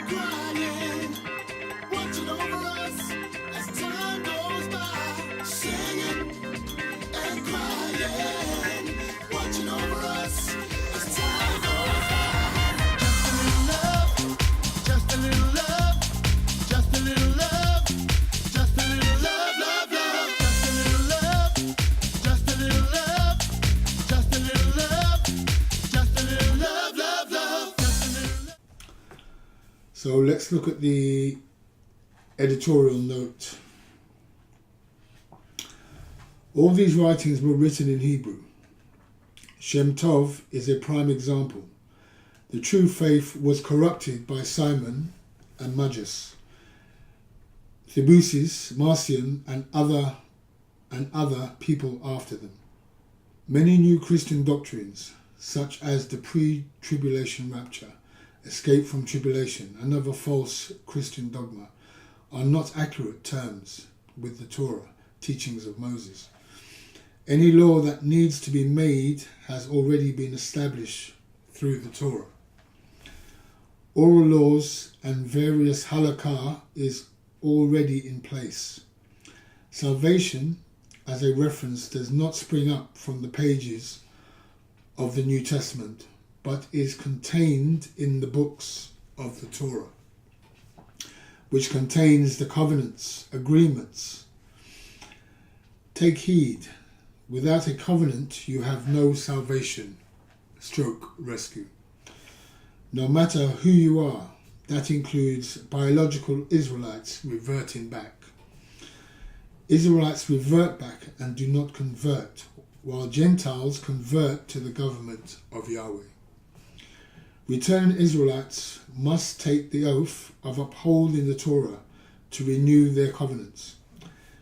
crying, watching over us as time goes by. Singing and crying, watching over us as time goes by. Just a little love, just a little love, just a little love, just a little love, love, love. Just a little love, just a little love, just a little love, just a little love, love, love, just a little love. So let's look at the editorial note. All these writings were written in Hebrew. Shem Tov is a prime example. The true faith was corrupted by Simon and Magus, Thebusis, Marcion, and other people after them. Many new Christian doctrines, such as the pre-tribulation rapture, escape from tribulation, another false Christian dogma, are not accurate terms with the Torah, teachings of Moses. Any law that needs to be made has already been established through the Torah. Oral laws and various halakha is already in place. Salvation, as a reference, does not spring up from the pages of the New Testament, but is contained in the books of the Torah, which contains the covenants, agreements. Take heed, without a covenant you have no salvation, rescue. No matter who you are, that includes biological Israelites reverting back. Israelites revert back and do not convert, while Gentiles convert to the government of Yahweh. Returning Israelites must take the oath of upholding the Torah to renew their covenants.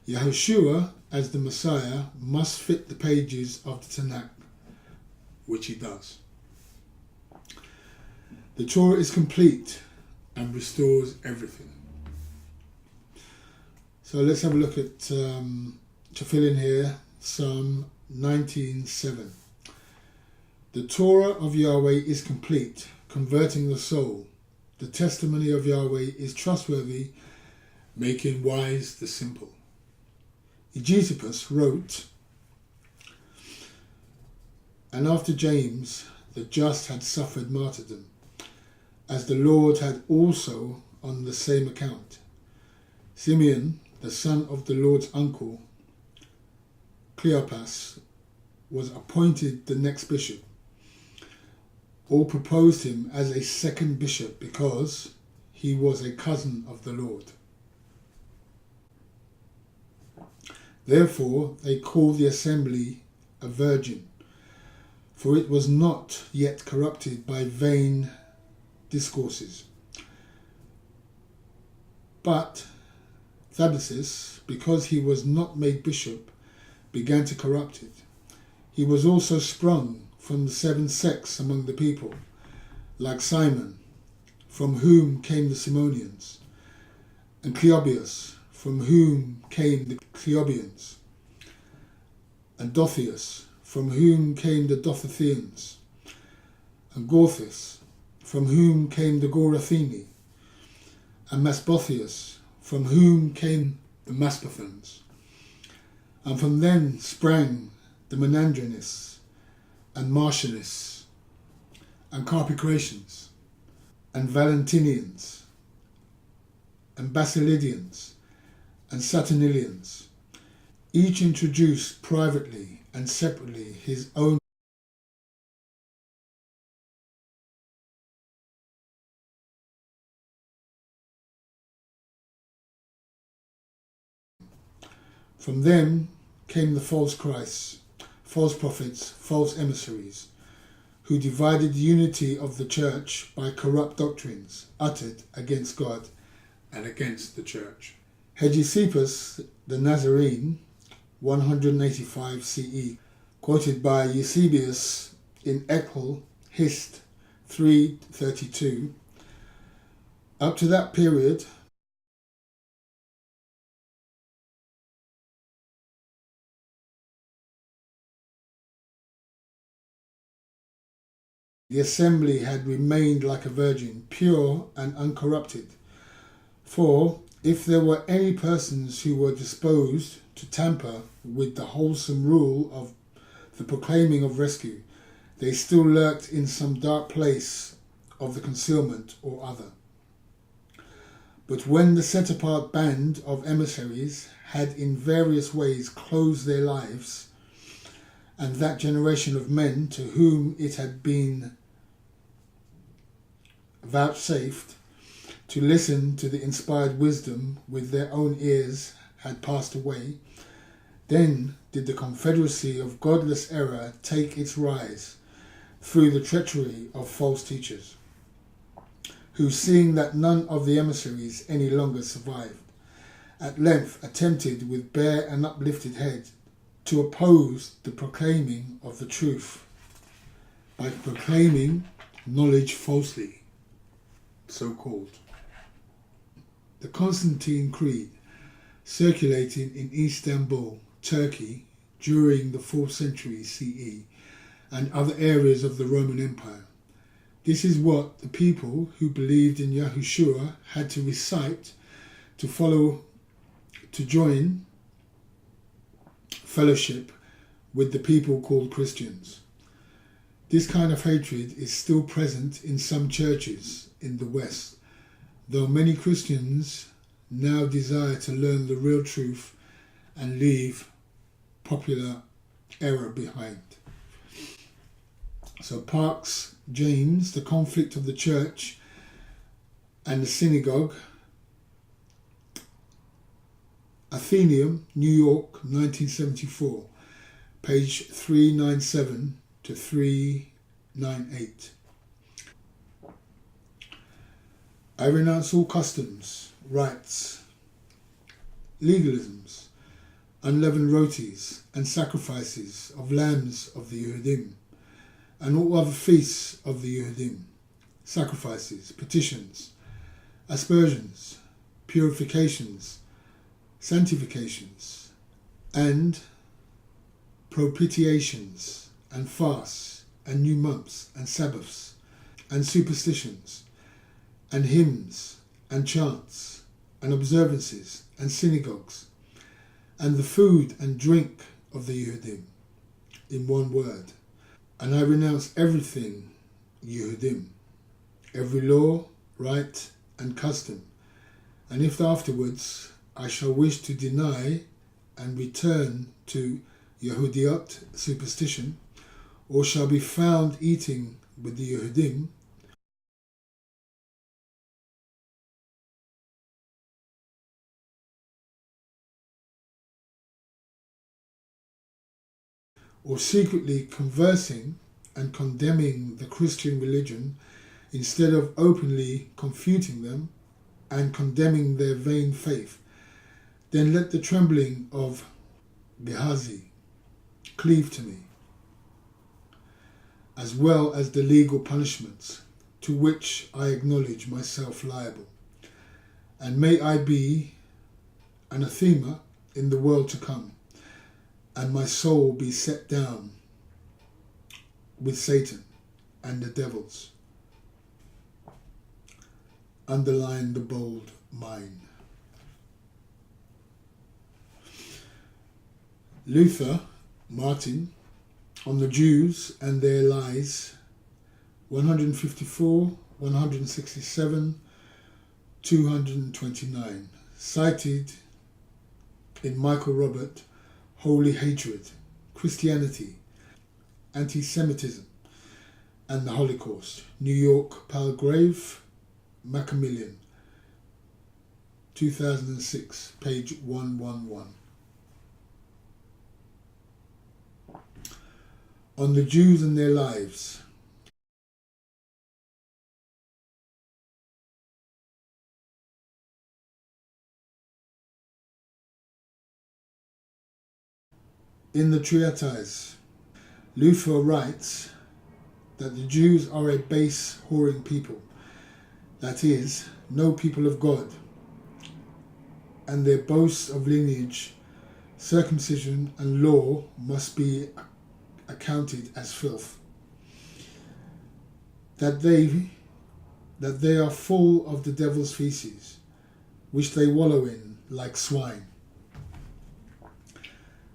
Yahushua, as the Messiah, must fit the pages of the Tanakh, which he does. The Torah is complete and restores everything. So let's have a look at, to fill in here, Psalm 19:7. The Torah of Yahweh is complete, converting the soul. The testimony of Yahweh is trustworthy, making wise the simple. Egesippus wrote, and after James, the just had suffered martyrdom, as the Lord had also on the same account. Simeon, the son of the Lord's uncle, Cleopas, was appointed the next bishop. All proposed him as a second bishop because he was a cousin of the Lord. Therefore they called the assembly a virgin, for it was not yet corrupted by vain discourses. But Thabasis, because he was not made bishop, began to corrupt it. He was also sprung from the 7 sects among the people, like Simon, from whom came the Simonians, and Cleobius, from whom came the Cleobians, and Dothius, from whom came the Dothathians, and Gorthis, from whom came the Gorathini, and Masbothius, from whom came the Maspathans. And from them sprang the Menandrinists, and Martianists, and Carpocratians, and Valentinians, and Basilidians, and Saturnilians. Each introduced privately and separately his own From them came the false Christs, false prophets, false emissaries, who divided the unity of the church by corrupt doctrines uttered against God and against the church. Hegesippus the Nazarene, 185 CE, quoted by Eusebius in Eccle Hist 3:32. Up to that period, the assembly had remained like a virgin, pure and uncorrupted. For if there were any persons who were disposed to tamper with the wholesome rule of the proclaiming of rescue, they still lurked in some dark place of the concealment or other. But when the set-apart band of emissaries had in various ways closed their lives, and that generation of men to whom it had been vouchsafed to listen to the inspired wisdom with their own ears had passed away, then did the confederacy of godless error take its rise through the treachery of false teachers, who, seeing that none of the emissaries any longer survived, at length attempted with bare and uplifted head to oppose the proclaiming of the truth by proclaiming knowledge falsely, so called. The Constantine Creed, circulating in Istanbul, Turkey, during the 4th century CE, and other areas of the Roman Empire. This is what the people who believed in Yahushua had to recite to join fellowship with the people called Christians. This kind of hatred is still present in some churches in the West, though many Christians now desire to learn the real truth and leave popular error behind. So Parks James, The Conflict of the Church and the Synagogue, Athenaeum, New York, 1974, page 397 to 398. I renounce all customs, rites, legalisms, unleavened rotis, and sacrifices of lambs of the Yehudim, and all other feasts of the Yehudim, sacrifices, petitions, aspersions, purifications, sanctifications, and propitiations, and fasts, and new months, and Sabbaths, and superstitions, and hymns, and chants, and observances, and synagogues, and the food and drink of the Yehudim, in one word. And I renounce everything Yehudim, every law, rite, and custom, and if afterwards I shall wish to deny and return to Yehudiot, superstition, or shall be found eating with the Yehudim, or secretly conversing and condemning the Christian religion instead of openly confuting them and condemning their vain faith, then let the trembling of Gehazi cleave to me, as well as the legal punishments to which I acknowledge myself liable. And may I be anathema in the world to come, and my soul be set down with Satan and the devils. Underline the bold mine. Luther, Martin, on the Jews and their lies, 154, 167, 229, cited in Michael Robert, Holy Hatred, Christianity, Anti-Semitism, and the Holocaust, New York, Palgrave, Macmillan, 2006, page 111. On the Jews and their lives. In the treatise, Luther writes that the Jews are a base whoring people, that is, no people of God, and their boasts of lineage, circumcision, and law must be accounted as filth. that they are full of the devil's feces, which they wallow in like swine.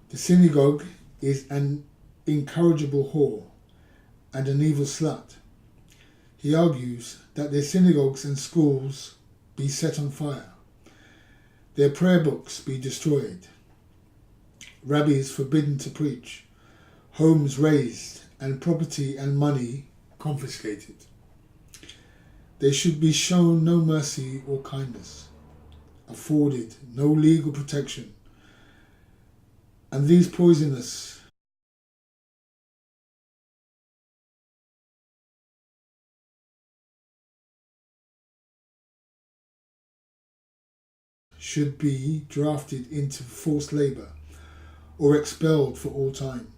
The synagogue is an incorrigible whore and an evil slut. He argues that their synagogues and schools be set on fire, their prayer books be destroyed, rabbis forbidden to preach, homes razed, and property and money confiscated. They should be shown no mercy or kindness, afforded no legal protection, and these poisonous should be drafted into forced labour or expelled for all time.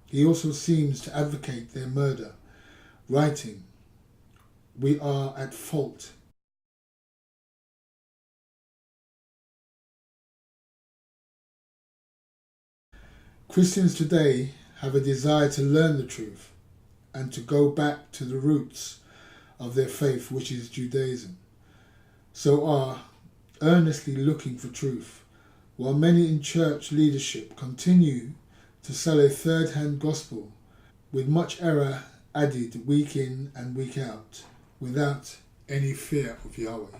He also seems to advocate their murder, writing, "We are at fault." Christians today have a desire to learn the truth and to go back to the roots of their faith, which is Judaism, so are earnestly looking for truth, while many in church leadership continue to sell a third-hand gospel with much error added week in and week out, without any fear of Yahweh.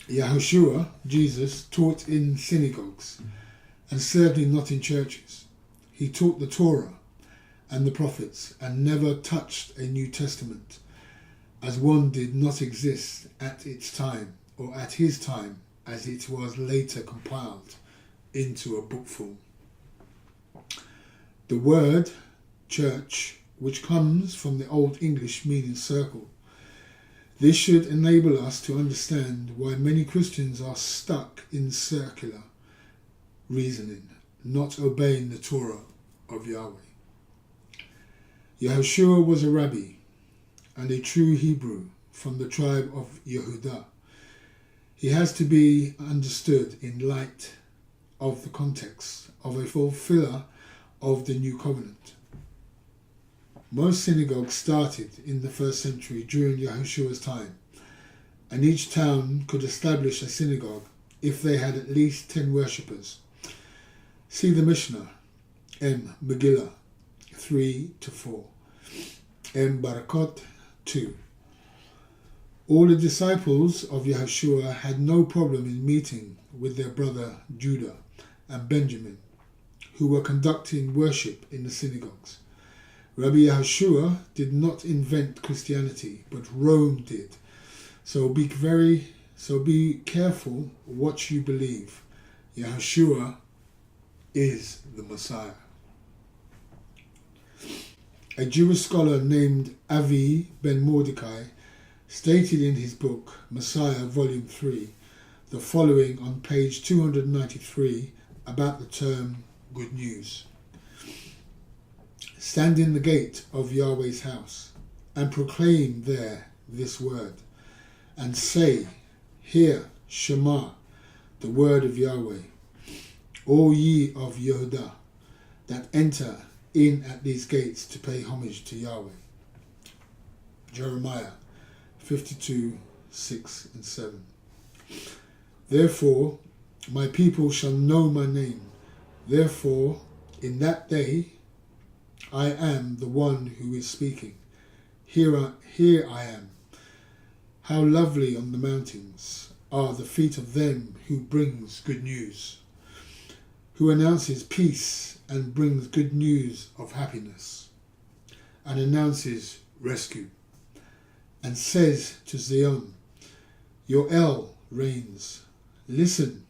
Yahushua, Jesus, taught in synagogues and certainly not in churches. He taught the Torah and the prophets and never touched a New Testament, as one did not exist at its time or at his time as it was later compiled into a book form. The word church, which comes from the Old English meaning circle, this should enable us to understand why many Christians are stuck in circular reasoning, not obeying the Torah of Yahweh. Yahushua was a rabbi and a true Hebrew from the tribe of Yehudah. He has to be understood in light of the context of a fulfiller of the New Covenant. Most synagogues started in the first century during Yahushua's time, and each town could establish a synagogue if they had at least 10 worshippers. See the Mishnah, M. Megillah 3-4, M. Barakot 2. All the disciples of Yahushua had no problem in meeting with their brother Judah and Benjamin, who were conducting worship in the synagogues. Rabbi Yahushua did not invent Christianity, but Rome did. So be careful what you believe. Yahushua is the Messiah. A Jewish scholar named Avi ben Mordecai stated in his book Messiah Volume 3 the following on page 293 about the term good news. Stand in the gate of Yahweh's house and proclaim there this word, and say, hear, Shema, the word of Yahweh, all ye of Yehudah that enter in at these gates to pay homage to Yahweh. Jeremiah 52:6-7. Therefore my people shall know my name. Therefore in that day I am the one who is speaking. Here I am. How lovely on the mountains are the feet of them who brings good news, who announces peace and brings good news of happiness, and announces rescue, and says to Zion, your El reigns. Listen,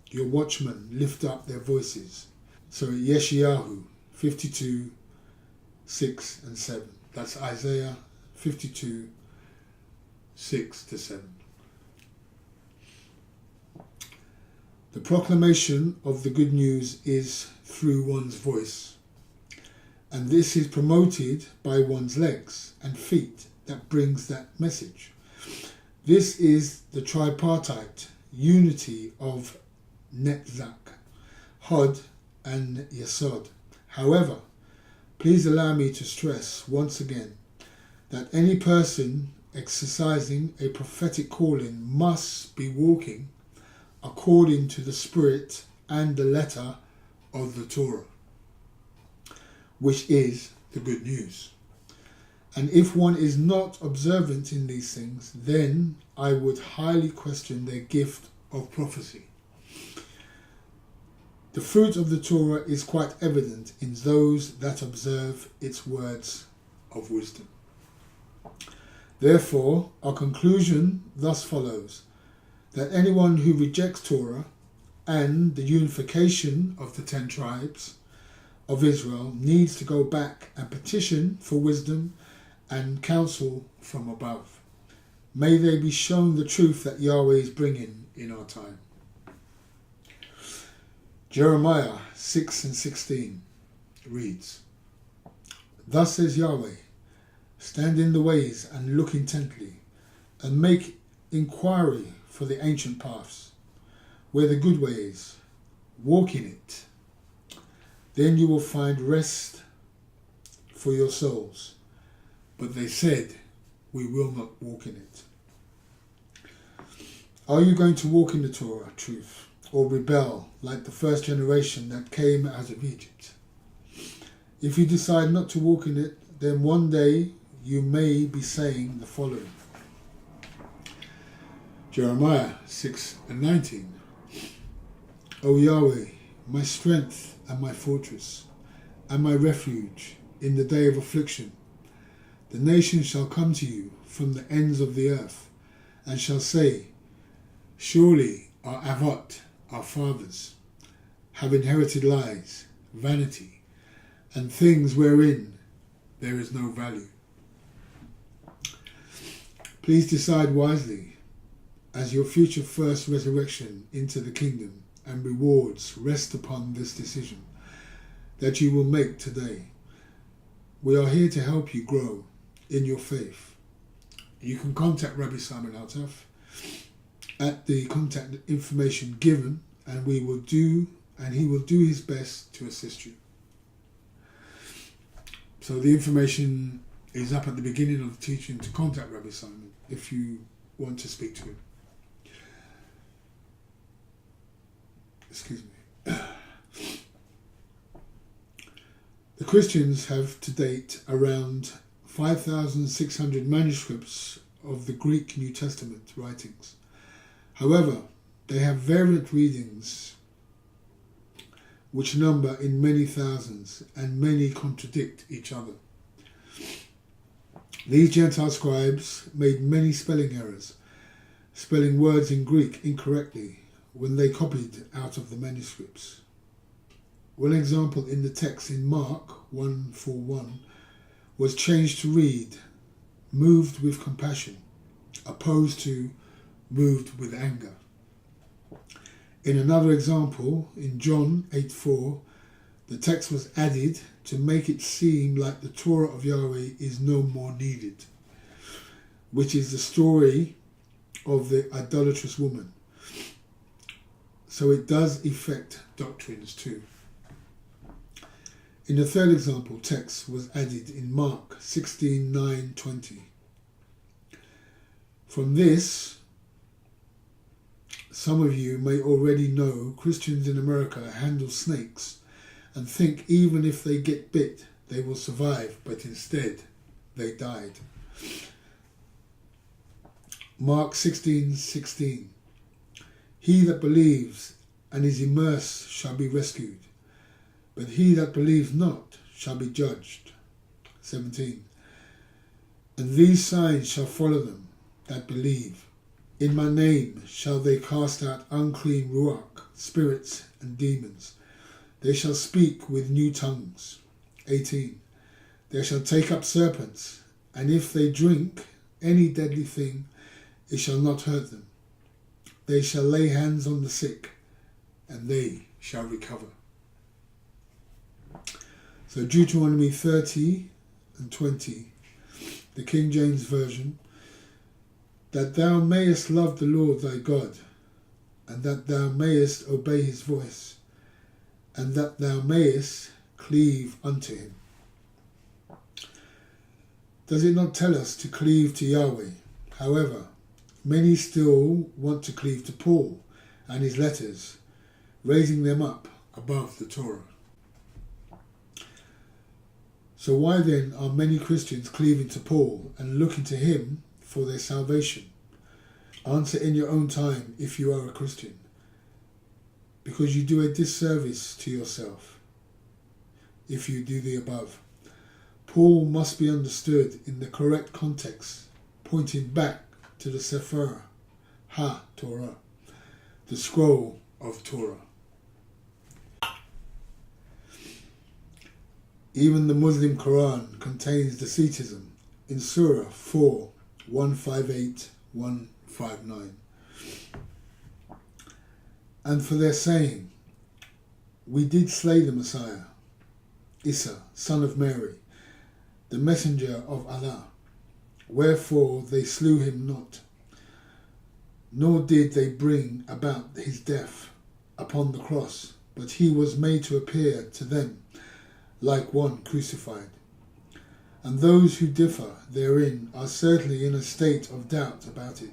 your watchmen lift up their voices. So Yeshayahu 52:6-7. That's Isaiah 52:6-7. The proclamation of the good news is through one's voice, and this is promoted by one's legs and feet that brings that message. This is the tripartite unity of Netzach, Hod and Yesod. However, Please allow me to stress once again that any person exercising a prophetic calling must be walking according to the spirit and the letter of the Torah, which is the good news. And if one is not observant in these things, then I would highly question their gift of prophecy. The fruit of the Torah is quite evident in those that observe its words of wisdom. Therefore, our conclusion thus follows, that anyone who rejects Torah and the unification of the 10 tribes of Israel needs to go back and petition for wisdom and counsel from above. May they be shown the truth that Yahweh is bringing in our time. Jeremiah 6:16 reads, Thus says Yahweh, stand in the ways and look intently, and make inquiry for the ancient paths, where the good way is, walk in it. Then you will find rest for your souls. But they said, we will not walk in it. Are you going to walk in the Torah, truth, or rebel like the first generation that came out of Egypt? If you decide not to walk in it, then one day you may be saying the following. Jeremiah 6:19. O Yahweh, my strength and my fortress, and my refuge in the day of affliction, the nations shall come to you from the ends of the earth, and shall say, Surely our Avot, our fathers, have inherited lies, vanity, and things wherein there is no value. Please decide wisely, as your future first resurrection into the kingdom and rewards rest upon this decision that you will make today. We are here to help you grow in your faith. You can contact Rabbi Simon Altaf at the contact information given, and he will do his best to assist you. So the information is up at the beginning of the teaching to contact Rabbi Simon if you want to speak to him. Excuse me. The Christians have to date around 5,600 manuscripts of the Greek New Testament writings. However, they have variant readings which number in many thousands, and many contradict each other. These Gentile scribes made many spelling errors, spelling words in Greek incorrectly when they copied out of the manuscripts. One example in the text in Mark 1:41 was changed to read, moved with compassion, opposed to moved with anger. In another example, in John 8:4, the text was added to make it seem like the Torah of Yahweh is no more needed, which is the story of the idolatrous woman. So it does affect doctrines too. In the third example, text was added in Mark 16:9-20. From this, some of you may already know Christians in America handle snakes and think even if they get bit, they will survive, but instead they died. Mark 16:16. He that believes and is immersed shall be rescued, but he that believes not shall be judged. 17. And these signs shall follow them that believe. In my name shall they cast out unclean ruach, spirits and demons. They shall speak with new tongues. 18. They shall take up serpents, and if they drink any deadly thing, it shall not hurt them. They shall lay hands on the sick, and they shall recover. So Deuteronomy 30:20, the King James Version, that thou mayest love the Lord thy God, and that thou mayest obey his voice, and that thou mayest cleave unto him. Does it not tell us to cleave to Yahweh? However, many still want to cleave to Paul and his letters, raising them up above the Torah. So why then are many Christians cleaving to Paul and looking to him for their salvation? Answer in your own time if you are a Christian, because you do a disservice to yourself if you do the above. Paul must be understood in the correct context, pointing back to the Sefer HaTorah, the scroll of Torah. Even the Muslim Quran contains Docetism in Surah 4, 158, 159. And for their saying, we did slay the Messiah, Isa, son of Mary, the messenger of Allah, wherefore they slew him not, nor did they bring about his death upon the cross, but he was made to appear to them like one crucified. And those who differ therein are certainly in a state of doubt about it.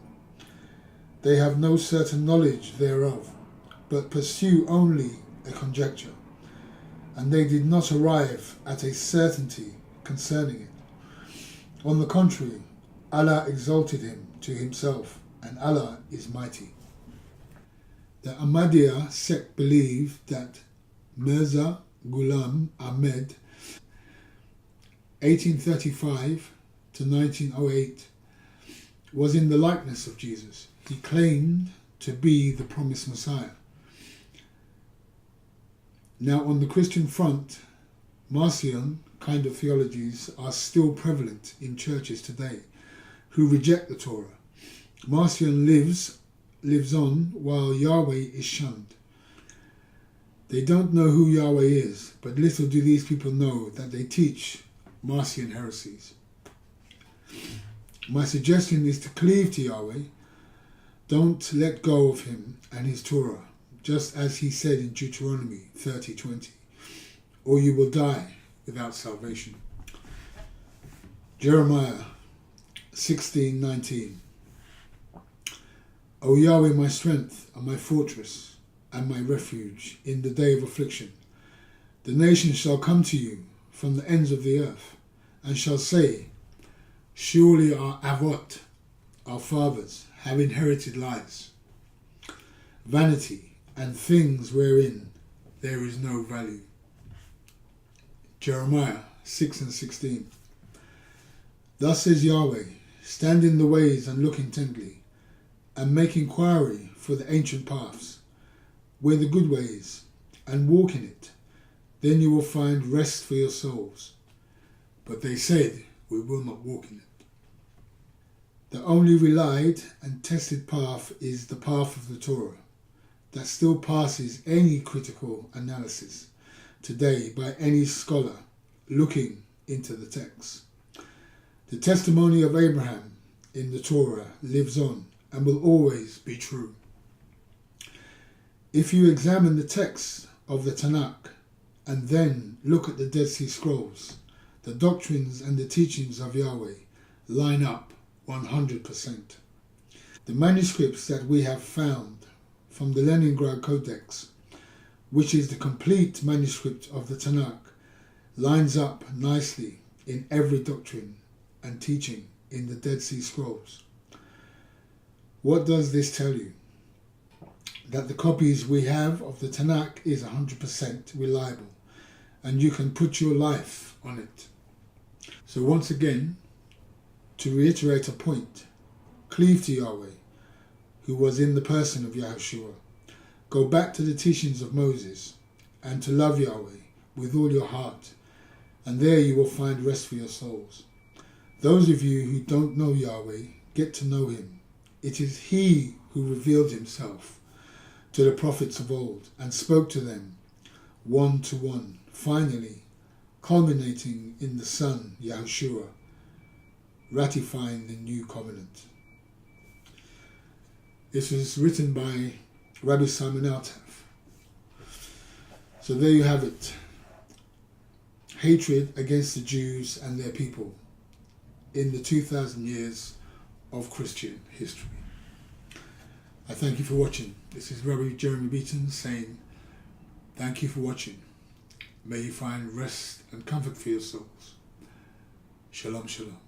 They have no certain knowledge thereof, but pursue only a conjecture, and they did not arrive at a certainty concerning it. On the contrary, Allah exalted him to himself, and Allah is mighty. The Ahmadiyya sect believe that Mirza Ghulam Ahmed, 1835 to 1908, was in the likeness of Jesus. He claimed to be the promised Messiah. Now on the Christian front, Marcion kind of theologies are still prevalent in churches today who reject the Torah. Marcion lives on while Yahweh is shunned. They don't know who Yahweh is, but little do these people know that they teach Marcion heresies. My suggestion is to cleave to Yahweh. Don't let go of him and his Torah, just as he said in Deuteronomy 30:20, or you will die without salvation. Jeremiah 16:19. O Yahweh, my strength and my fortress and my refuge in the day of affliction, the nations shall come to you from the ends of the earth, and shall say, surely our Avot, our fathers, have inherited lies, vanity, and things wherein there is no value. Jeremiah 6:16. Thus says Yahweh, stand in the ways and look intently, and make inquiry for the ancient paths, where the good ways, and walk in it. Then you will find rest for your souls. But they said, we will not walk in it. The only relied and tested path is the path of the Torah, that still passes any critical analysis today by any scholar looking into the text. The testimony of Abraham in the Torah lives on and will always be true. If you examine the text of the Tanakh and then look at the Dead Sea Scrolls, the doctrines and the teachings of Yahweh line up 100%. The manuscripts that we have found from the Leningrad Codex, which is the complete manuscript of the Tanakh, lines up nicely in every doctrine and teaching in the Dead Sea Scrolls. What does this tell you? That the copies we have of the Tanakh is 100% reliable, and you can put your life on it. So once again, to reiterate a point, cleave to Yahweh, who was in the person of Yahushua. Go back to the teachings of Moses, and to love Yahweh with all your heart, and there you will find rest for your souls. Those of you who don't know Yahweh, get to know him. It is he who revealed himself to the prophets of old and spoke to them one to one, finally culminating in the Son, Yahushua, ratifying the new covenant. This was written by Rabbi Simon Altaf. So there you have it. Hatred against the Jews and their people in the 2,000 years of Christian history. I thank you for watching. This is Rabbi Jeremy Beaton saying thank you for watching. May you find rest and comfort for your souls. Shalom, shalom.